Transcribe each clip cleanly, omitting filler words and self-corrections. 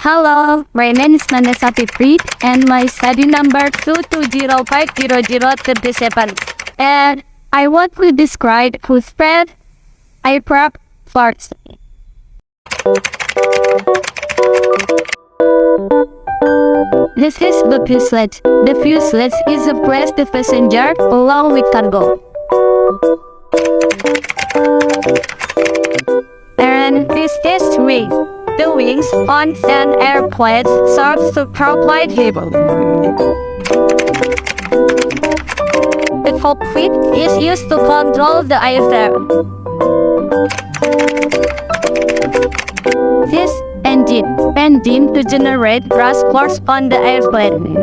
Hello, my name is Nanda Safitri and my study number 2205037. And I want to describe food spread aircraft parts. This is the fuselage. The fuselage is a place the passenger along with cargo. And this is wing. The wings on an airplane serve to provide heaven. The cockpit is used to control the aircraft. This engine to generate thrust force on the airplane.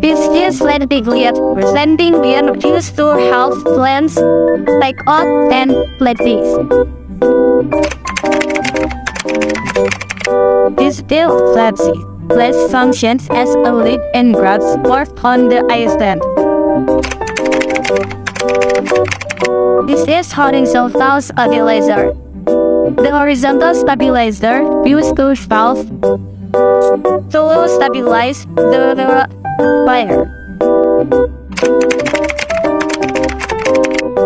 This is landing gear. Landing gear used to help planes take off and landing. This tail flapsy. Flaps functions as a lid and grabs support on the airplane. This is horizontal stabilizer. The horizontal stabilizer used to valve to stabilize the fire.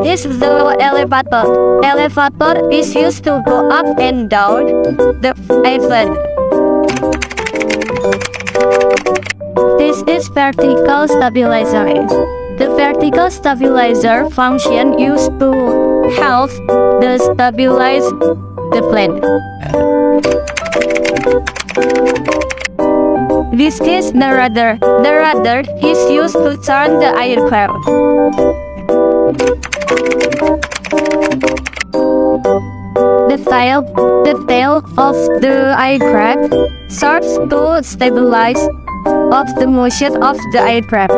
This is the elevator. Elevator is used to go up and down the airplane. This is vertical stabilizer. The vertical stabilizer function used to help the stabilize the plane. This is the rudder. The rudder is used to turn the aircraft. The tail of the aircraft serves to stabilize of the motion of the aircraft.